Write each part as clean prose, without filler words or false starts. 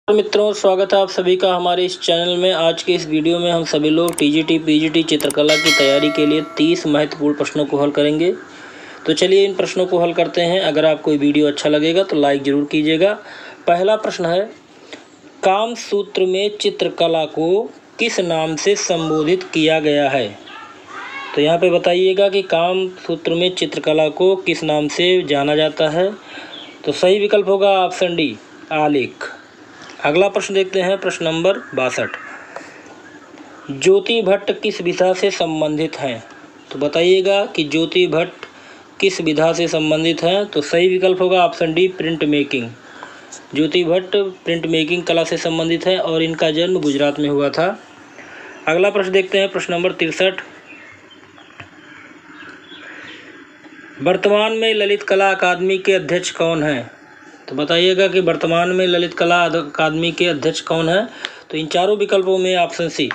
तो मित्रों, स्वागत है आप सभी का हमारे इस चैनल में। आज के इस वीडियो में हम सभी लोग टीजीटी पीजीटी चित्रकला की तैयारी के लिए 30 महत्वपूर्ण प्रश्नों को हल करेंगे। तो चलिए इन प्रश्नों को हल करते हैं। अगर आपको ये वीडियो अच्छा लगेगा तो लाइक ज़रूर कीजिएगा। पहला प्रश्न है, काम सूत्र में चित्रकला को किस नाम से संबोधित किया गया है? तो यहाँ पे बताइएगा कि काम सूत्र में चित्रकला को किस नाम से जाना जाता है। तो सही विकल्प होगा ऑप्शन डी, आलेख। अगला प्रश्न देखते हैं, प्रश्न नंबर 62। ज्योति भट्ट किस विधा से संबंधित हैं? तो बताइएगा कि ज्योति भट्ट किस विधा से संबंधित हैं। तो सही विकल्प होगा ऑप्शन डी, प्रिंट मेकिंग। ज्योति भट्ट प्रिंट मेकिंग कला से संबंधित है और इनका जन्म गुजरात में हुआ था। अगला प्रश्न देखते हैं, प्रश्न नंबर 63। वर्तमान में ललित कला अकादमी के अध्यक्ष कौन हैं? तो बताइएगा कि वर्तमान में ललित कला अकादमी के अध्यक्ष कौन है। तो इन चारों विकल्पों में ऑप्शन सी,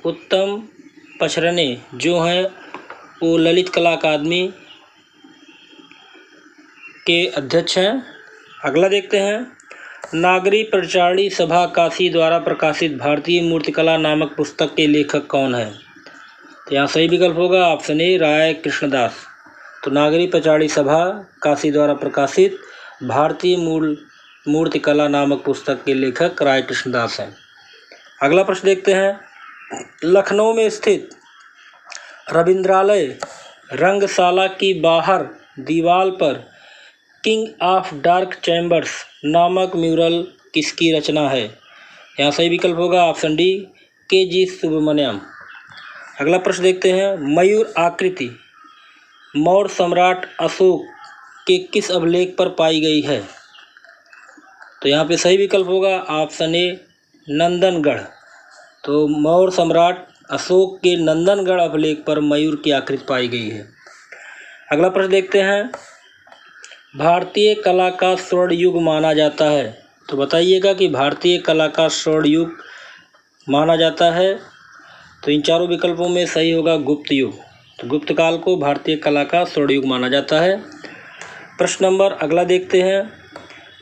उत्तम पचरने जो हैं वो ललित कला अकादमी के अध्यक्ष हैं। अगला देखते हैं, नागरी प्रचारणी सभा काशी द्वारा प्रकाशित भारतीय मूर्तिकला नामक पुस्तक के लेखक कौन है? तो यहाँ सही विकल्प होगा ऑप्शन ए, राय कृष्णदास। तो नागरी प्रचारणी सभा काशी द्वारा प्रकाशित भारतीय मूर्तिकला नामक पुस्तक के लेखक राय कृष्णदास हैं। अगला प्रश्न देखते हैं, लखनऊ में स्थित रविंद्रालय रंगशाला की बाहर दीवार पर किंग ऑफ डार्क चैम्बर्स नामक म्यूरल किसकी रचना है? यहाँ सही विकल्प होगा ऑप्शन डी, के.जी. सुब्रमण्यम। अगला प्रश्न देखते हैं, मयूर आकृति मौर्य सम्राट अशोक के किस अभिलेख पर पाई गई है? तो यहाँ पे सही विकल्प होगा ऑप्शन ए, नंदनगढ़। तो मौर्य सम्राट अशोक के नंदनगढ़ अभिलेख पर मयूर की आकृति पाई गई है। अगला प्रश्न देखते हैं, भारतीय कला का स्वर्ण युग माना जाता है। तो बताइएगा कि भारतीय कला का स्वर्ण युग माना जाता है। तो इन चारों विकल्पों में सही होगा गुप्त युग। तो गुप्त काल को भारतीय कला का स्वर्ण युग माना जाता है। प्रश्न नंबर अगला देखते हैं,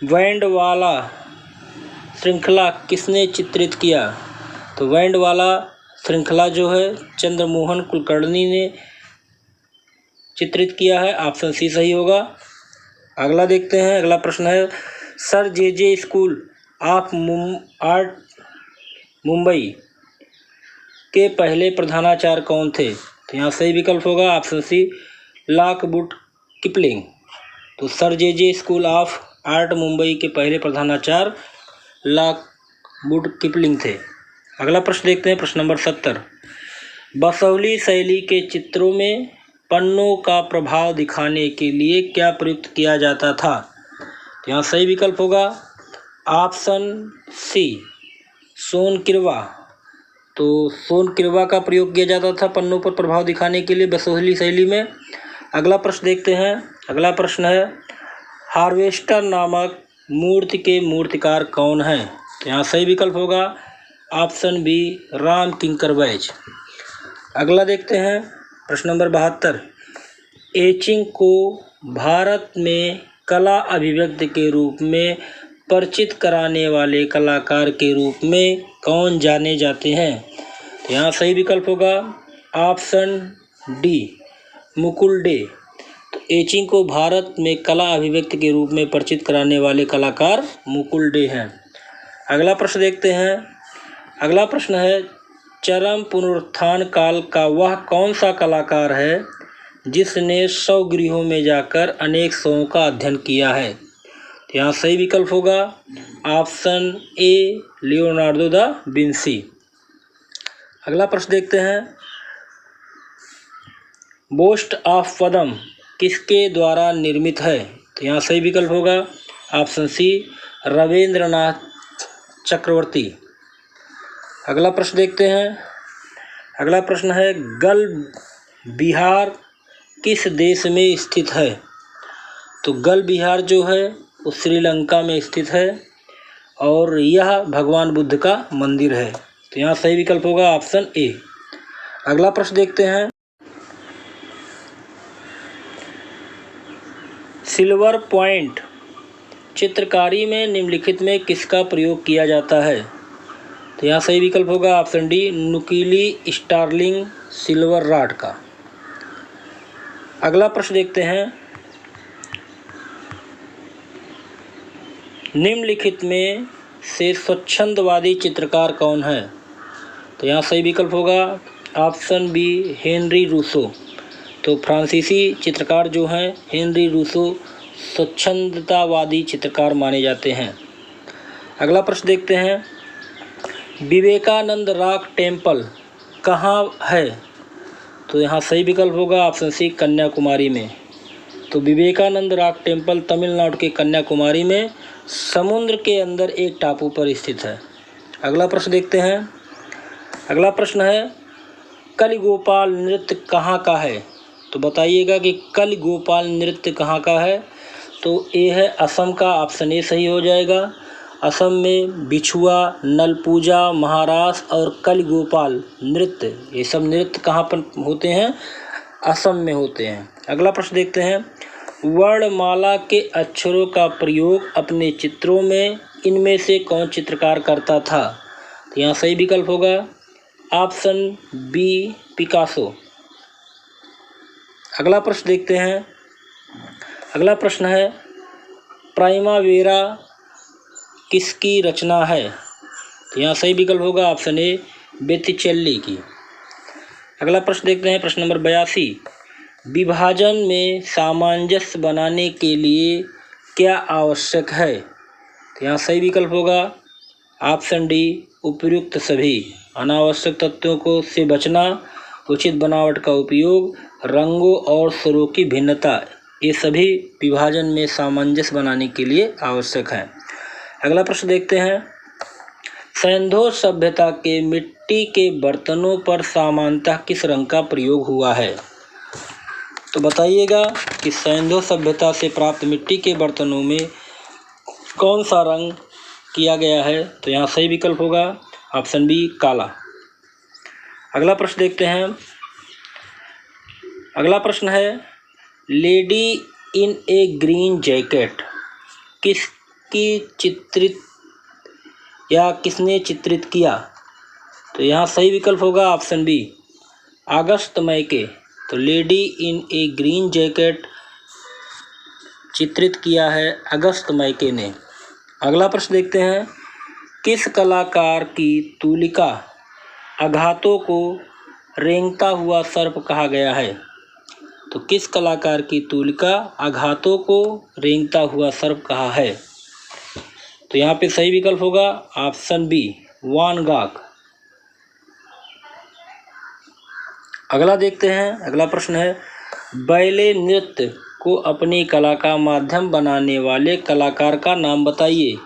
बैंड वाला श्रृंखला किसने चित्रित किया? तो बैंड वाला श्रृंखला जो है चंद्रमोहन कुलकर्णी ने चित्रित किया है। ऑप्शन सी सही होगा। अगला देखते हैं, अगला प्रश्न है, sir J school of art Mumbai के पहले प्रधानाचार्य कौन थे? तो यहाँ सही विकल्प होगा ऑप्शन सी, लॉकवुड किपलिंग। तो sir J school of art Mumbai के पहले प्रधानाचार्य लॉकवुड किपलिंग थे। अगला प्रश्न देखते हैं, प्रश्न नंबर 70। बसौली शैली के चित्रों में पन्नों का प्रभाव दिखाने के लिए क्या प्रयुक्त किया जाता था? तो यहाँ सही विकल्प होगा ऑप्शन सी, सोन किरवा। तो सोन किरवा का प्रयोग किया जाता था पन्नों पर प्रभाव दिखाने के लिए बसौली शैली में। अगला प्रश्न देखते हैं, अगला प्रश्न है, हार्वेस्टर नामक मूर्ति के मूर्तिकार कौन हैं? तो यहाँ सही विकल्प होगा ऑप्शन बी, राम किंकर बैज। अगला देखते हैं, प्रश्न नंबर 72। एचिंग को भारत में कला अभिव्यक्ति के रूप में परिचित कराने वाले कलाकार के रूप में कौन जाने जाते हैं? तो यहाँ सही विकल्प होगा ऑप्शन डी, मुकुल डे। तो एचिंग को भारत में कला अभिव्यक्ति के रूप में परिचित कराने वाले कलाकार मुकुल डे हैं। अगला प्रश्न देखते हैं, अगला प्रश्न है, चरम पुनरुत्थान काल का वह कौन सा कलाकार है जिसने 100 गृहों में जाकर अनेक शवों का अध्ययन किया है? तो यहाँ सही विकल्प होगा option A, Leonardo da Vinci. अगला प्रश्न देखते हैं, बोस्ट ऑफ पद्म किसके द्वारा निर्मित है? तो यहाँ सही विकल्प होगा ऑप्शन सी, रविंद्रनाथ चक्रवर्ती। अगला प्रश्न देखते हैं, अगला प्रश्न है, गल बिहार किस देश में स्थित है? तो गल बिहार जो है वो श्रीलंका में स्थित है और यह भगवान बुद्ध का मंदिर है। तो यहाँ सही विकल्प होगा ऑप्शन ए। अगला प्रश्न देखते हैं, सिल्वर पॉइंट चित्रकारी में निम्नलिखित में किसका प्रयोग किया जाता है? तो यहाँ सही विकल्प होगा ऑप्शन डी, नुकीली स्टार्लिंग सिल्वर रॉड का। अगला प्रश्न देखते हैं, निम्नलिखित में से स्वच्छंदवादी चित्रकार कौन है? तो यहाँ सही विकल्प होगा ऑप्शन बी, हेनरी रूसो। तो फ्रांसीसी चित्रकार जो हैं हेनरी रूसो स्वच्छंदतावादी चित्रकार माने जाते हैं। अगला प्रश्न देखते हैं, विवेकानंद रॉक टेम्पल कहाँ है? तो यहाँ सही विकल्प होगा ऑप्शन सी, कन्याकुमारी में। तो विवेकानंद रॉक टेम्पल तमिलनाडु के कन्याकुमारी में समुद्र के अंदर एक टापू पर स्थित है। अगला प्रश्न देखते हैं, अगला प्रश्न है, कलिगोपाल नृत्य कहाँ का है? तो बताइएगा कि कलिगोपाल नृत्य कहाँ का है? तो ए है असम का, ऑप्शन ए सही हो जाएगा। असम में बिछुआ, नलपूजा, महारास और कलिगोपाल नृत्य, ये सब नृत्य कहाँ पर होते हैं? असम में होते हैं। अगला प्रश्न देखते हैं, वर्णमाला के अक्षरों का प्रयोग अपने चित्रों में इनमें से कौन चित्रकार करता था? तो यहाँ सही विकल्प होगा ऑप्शन बी, पिकासो। अगला प्रश्न देखते हैं, अगला प्रश्न है, प्राइमावेरा किसकी रचना है? तो यहाँ सही विकल्प होगा ऑप्शन ए, बेतिचेल्ली की। अगला प्रश्न देखते हैं, प्रश्न नंबर 82, विभाजन में सामंजस्य बनाने के लिए क्या आवश्यक है? तो यहाँ सही विकल्प होगा ऑप्शन डी, उपयुक्त सभी। अनावश्यक तत्वों से बचना, उचित बनावट का उपयोग, रंगों और स्वरों की भिन्नता, ये सभी विभाजन में सामंजस्य बनाने के लिए आवश्यक है। अगला प्रश्न देखते हैं, सैंधो सभ्यता के मिट्टी के बर्तनों पर सामान्यतः किस रंग का प्रयोग हुआ है? तो बताइएगा कि सैंधो सभ्यता से प्राप्त मिट्टी के बर्तनों में कौन सा रंग किया गया है? तो यहाँ सही विकल्प होगा ऑप्शन बी, काला। अगला प्रश्न देखते हैं, अगला प्रश्न है, lady in A green jacket किसकी चित्रित या किसने चित्रित किया? तो यहाँ सही विकल्प होगा ऑप्शन बी, अगस्त मैके। तो lady in A green jacket चित्रित किया है अगस्त मैके ने। अगला प्रश्न देखते हैं, किस कलाकार की तूलिका आघातों को रेंगता हुआ सर्प कहा गया है? तो किस कलाकार की तूलिका आघातों को रेंगता हुआ सर्प कहा है? तो यहाँ पे सही विकल्प होगा ऑप्शन बी, वान गॉग। अगला देखते हैं, अगला प्रश्न है, बैले नृत्य को अपनी कला का माध्यम बनाने वाले कलाकार का नाम बताइए।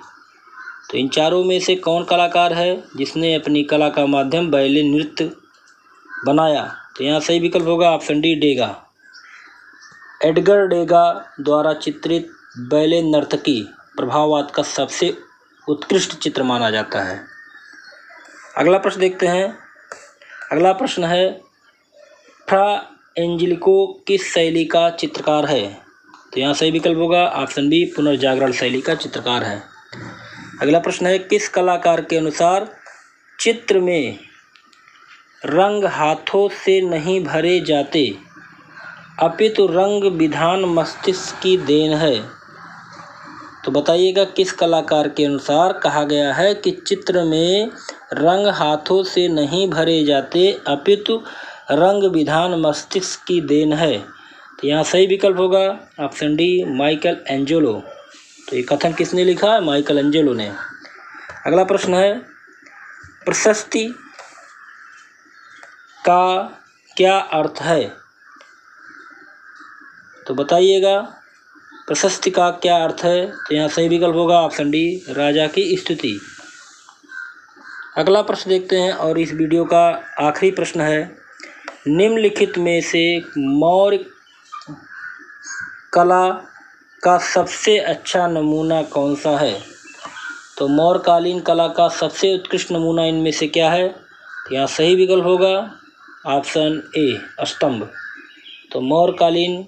तो इन चारों में से कौन कलाकार है जिसने अपनी कला का माध्यम बैले नृत्य बनाया? तो यहाँ सही विकल्प होगा ऑप्शन डी, डेगा। एडगर डेगा द्वारा चित्रित बैले नर्तकी प्रभाववाद का सबसे उत्कृष्ट चित्र माना जाता है। अगला प्रश्न देखते हैं, अगला प्रश्न है, फ्रा एंजेलिको किस शैली का चित्रकार है? तो यहाँ सही विकल्प होगा ऑप्शन बी, पुनर्जागरण शैली का चित्रकार है। अगला प्रश्न है, किस कलाकार के अनुसार चित्र में रंग हाथों से नहीं भरे जाते अपितु रंग विधान मस्तिष्क की देन है? तो बताइएगा किस कलाकार के अनुसार कहा गया है कि चित्र में रंग हाथों से नहीं भरे जाते अपितु रंग विधान मस्तिष्क की देन है? तो यहाँ सही विकल्प होगा ऑप्शन डी, माइकल एंजेलो। तो ये कथन किसने लिखा है? माइकल एंजेलो ने। अगला प्रश्न है, प्रशस्ति का क्या अर्थ है? तो बताइएगा प्रशस्ति का क्या अर्थ है? तो यहाँ सही विकल्प होगा ऑप्शन डी, राजा की स्तुति। अगला प्रश्न देखते हैं और इस वीडियो का आखिरी प्रश्न है, निम्नलिखित में से मौर्य कला का सबसे अच्छा नमूना कौन सा है? तो मौर्यकालीन कला का सबसे उत्कृष्ट नमूना इनमें से क्या है? तो यहाँ सही विकल्प होगा ऑप्शन ए, स्तंभ। तो मौर्यकालीन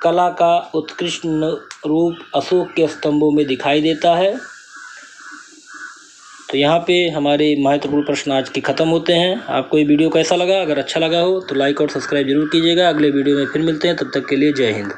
कला का उत्कृष्ट रूप अशोक के स्तंभों में दिखाई देता है। तो यहाँ पे हमारे महत्वपूर्ण प्रश्न आज के ख़त्म होते हैं। आपको ये वीडियो कैसा लगा? अगर अच्छा लगा हो तो लाइक और सब्सक्राइब जरूर कीजिएगा। अगले वीडियो में फिर मिलते हैं, तब तक के लिए जय हिंद।